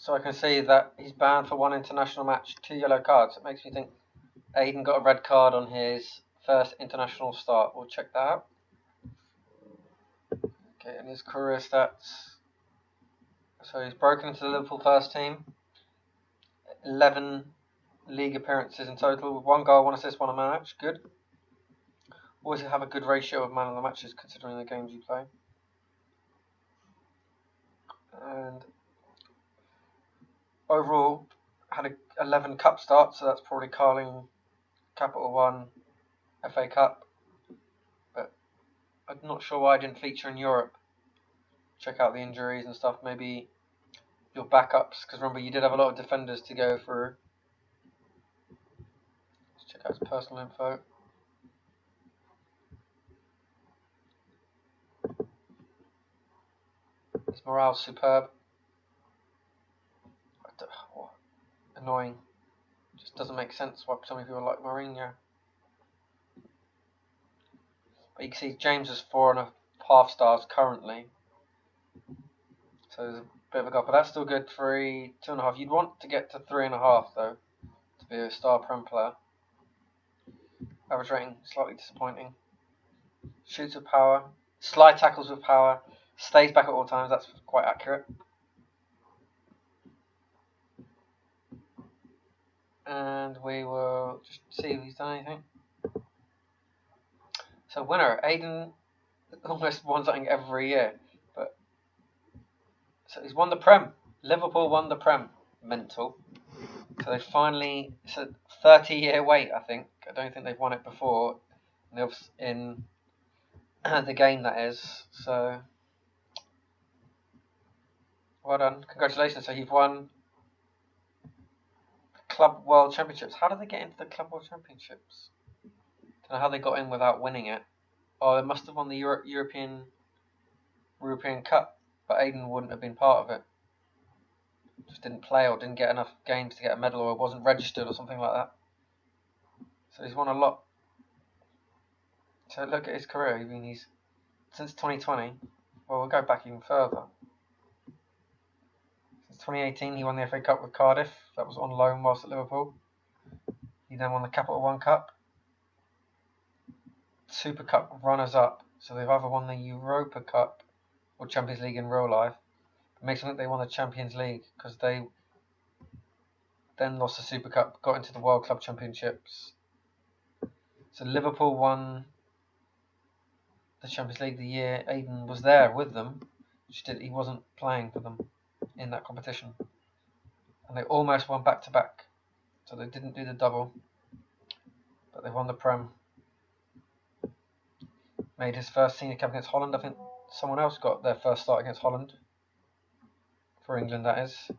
So I can see that he's banned for 1 international match, 2 yellow cards. It makes me think Aiden got a red card on his first international start. We'll check that out. Okay, and his career stats. So he's broken into the Liverpool first team. 11 league appearances in total, with 1 goal, 1 assist, 1 man match. Good. Always have a good ratio of man of the matches considering the games you play. And overall, had 11 cup starts, so that's probably Carling, Capital One, FA Cup. But I'm not sure why I didn't feature in Europe. Check out the injuries and stuff. Maybe your backups, because remember you did have a lot of defenders to go through. Let's check out his personal info. His morale's superb. Annoying. Just doesn't make sense why so many people like Mourinho. But you can see James is 4.5 stars currently. So there's a bit of a gap, but that's still good. 3, 2.5. You'd want to get to 3.5 though to be a star Prem player. Average rating slightly disappointing. Shoots with power, slide tackles with power, stays back at all times. That's quite accurate. And we will just see if he's done anything. So winner, Aiden almost won something every year, but so he's won the Prem. Liverpool won the Prem. Mental. So they finally, it's a 30-year wait, I think. I don't think they've won it before in the game, that is. So well done, congratulations. So you've won Club World Championships. How did they get into the Club World Championships? Don't know how they got in without winning it. Oh, they must have won the European Cup, but Aiden wouldn't have been part of it. Just didn't play or didn't get enough games to get a medal, or wasn't registered or something like that. So he's won a lot. So look at his career. I mean, he's since 2020. Well, we'll go back even further. Since 2018, he won the FA Cup with Cardiff. That was on loan whilst at Liverpool. He then won the Capital One Cup, Super Cup runners-up. So they've either won the Europa Cup or Champions League in real life. It makes me think they won the Champions League because they then lost the Super Cup, got into the World Club Championships. So Liverpool won the Champions League the year Aiden was there with them. He wasn't playing for them in that competition. And they almost won back-to-back. So they didn't do the double. But they won the Prem. Made his first senior cap against Holland. I think someone else got their first start against Holland. For England, that is.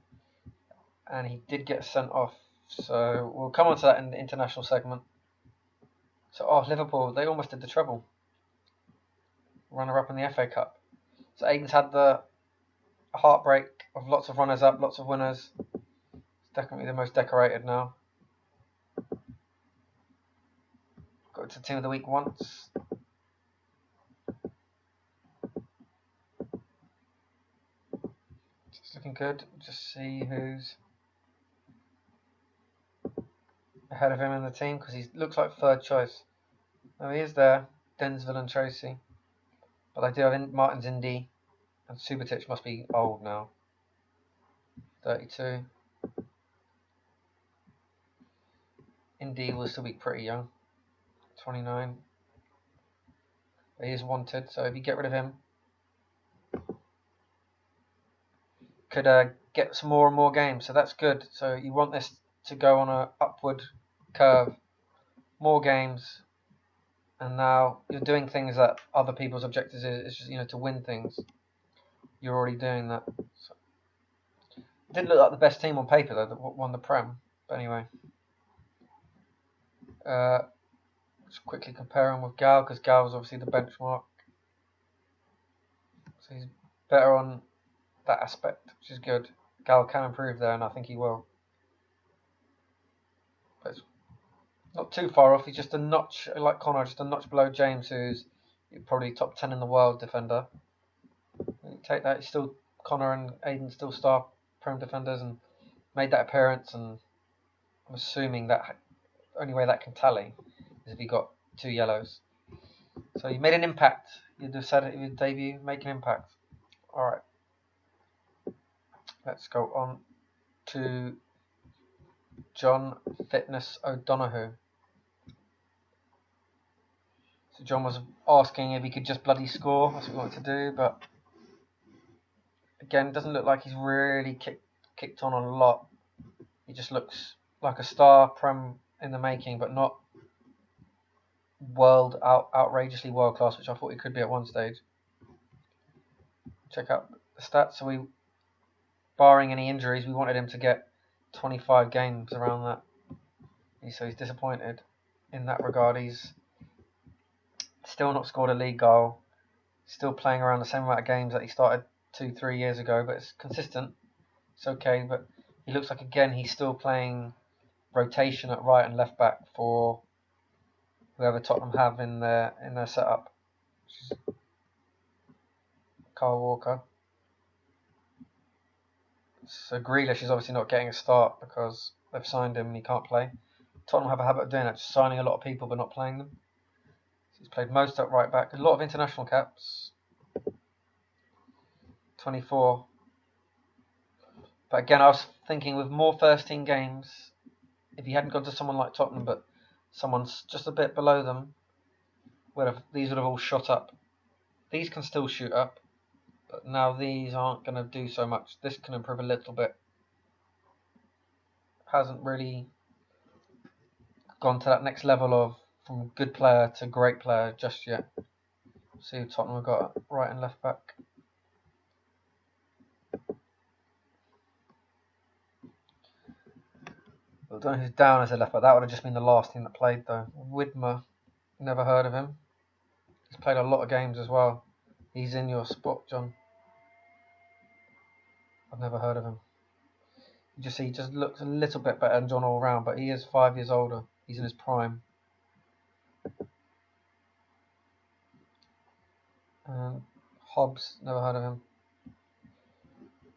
And he did get sent off. So we'll come on to that in the international segment. So, Liverpool, they almost did the treble. Runner-up in the FA Cup. So Aiden's had the heartbreak of lots of runners-up, lots of winners. He's definitely the most decorated now. Got to Team of the Week once. It's looking good. Just see who's ahead of him in the team, because he looks like third choice. Oh, he is there. Densville and Tracy. But I do have Martin's Indy, and Subotic must be old now. 32. Indy will still be pretty young. 29. But he is wanted, so if you get rid of him, could get some more and more games, so that's good. So you want this to go on a upward curve, more games, and now you're doing things that other people's objectives is just, to win things. You're already doing that. So, it didn't look like the best team on paper though that won the Prem, but anyway. Just quickly compare him with Gal, because Gal was obviously the benchmark. So he's better on that aspect, which is good. Gal can improve there, and I think he will. But it's not too far off. He's just a notch, like Connor, just a notch below James, who's probably top 10 in the world defender. You take that, it's still Connor and Aiden still star Prem defenders and made that appearance, and I'm assuming that the only way that can tally is if he got 2 yellows. So he made an impact. You decided in your debut, make an impact. Alright. Let's go on to John Fitness O'Donoghue. So John was asking if he could just bloody score. That's what he wanted to do, but again, it doesn't look like he's really kicked on a lot. He just looks like a star Prem in the making, but not outrageously world class, which I thought he could be at one stage. Check out the stats. So we, barring any injuries, we wanted him to get 25 games around that. So he's disappointed in that regard. He's still not scored a league goal. Still playing around the same amount of games that he started 2-3 years ago, but it's consistent. It's okay, but he looks like again he's still playing rotation at right and left back for whoever Tottenham have in their setup. Kyle Walker. So Grealish is obviously not getting a start because they've signed him and he can't play. Tottenham have a habit of doing that, just signing a lot of people but not playing them. So he's played most at right back. A lot of international caps. 24. But again, I was thinking with more first team games, if he hadn't gone to someone like Tottenham but someone's just a bit below them, these would have all shot up. These can still shoot up, but now these aren't going to do so much. This can improve a little bit. Hasn't really gone to that next level of from good player to great player just yet. See who Tottenham have got right and left back. I don't know who's down as a left back. That would have just been the last team that played though. Widmer, never heard of him. He's played a lot of games as well. He's in your spot, John. I've never heard of him. You just see he just looks a little bit better than John all round, but he is 5 years older. He's in his prime. Hobbs, never heard of him.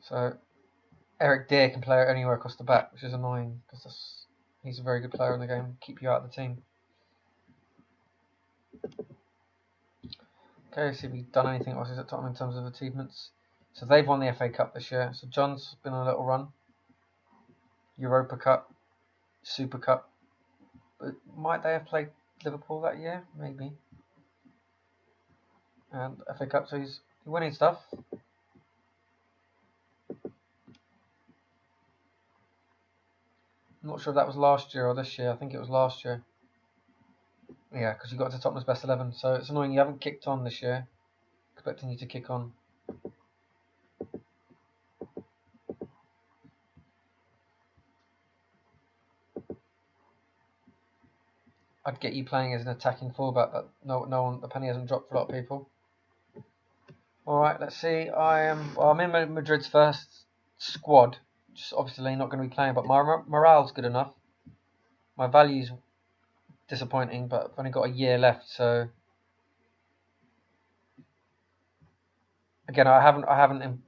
So Eric Deer can play anywhere across the back, which is annoying because he's a very good player in the game. Keep you out of the team. Okay, see if we've done anything else at Tottenham in terms of achievements. So they've won the FA Cup this year. So John's been on a little run. Europa Cup, Super Cup. But might they have played Liverpool that year? Maybe. And FA Cup, so he's winning stuff. I'm not sure if that was last year or this year. I think it was last year. Yeah, because you got to Tottenham's best 11. So it's annoying you haven't kicked on this year. Expecting you to kick on. I'd get you playing as an attacking fullback, but no one. The penny hasn't dropped for a lot of people. All right, let's see. I'm in Madrid's first squad. Just obviously not going to be playing, but my morale's good enough. My value's disappointing, but I've only got a year left, so again, I haven't.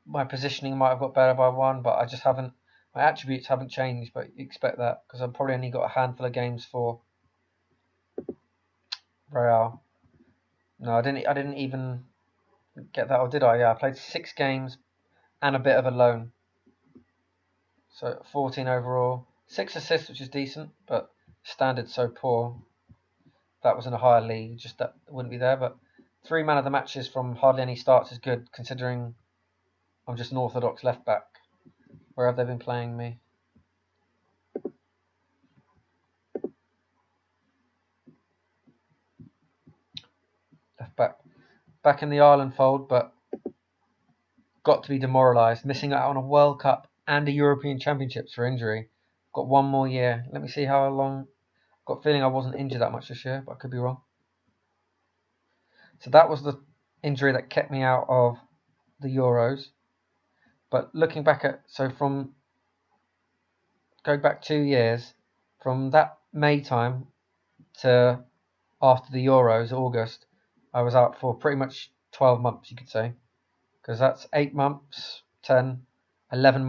My positioning might have got better by one, but I just haven't. My attributes haven't changed, but you expect that because I've probably only got a handful of games for Real. No, I didn't even get that, or did I? Yeah, I played 6 games and a bit of a loan. So 14 overall, 6 assists, which is decent, but standard's so poor. That was in a higher league, just that wouldn't be there. But 3 man of the matches from hardly any starts is good, considering I'm just an orthodox left back. Where have they been playing me? Left back. Back in the Ireland fold, but got to be demoralised. Missing out on a World Cup and a European Championships for injury. Got 1 more year. Let me see how long. Got a feeling I wasn't injured that much this year, but I could be wrong. So that was the injury that kept me out of the Euros. But looking back at, going back 2 years, from that May time to after the Euros, August, I was out for pretty much 12 months, you could say. Because that's 8 months, 10, 11 months.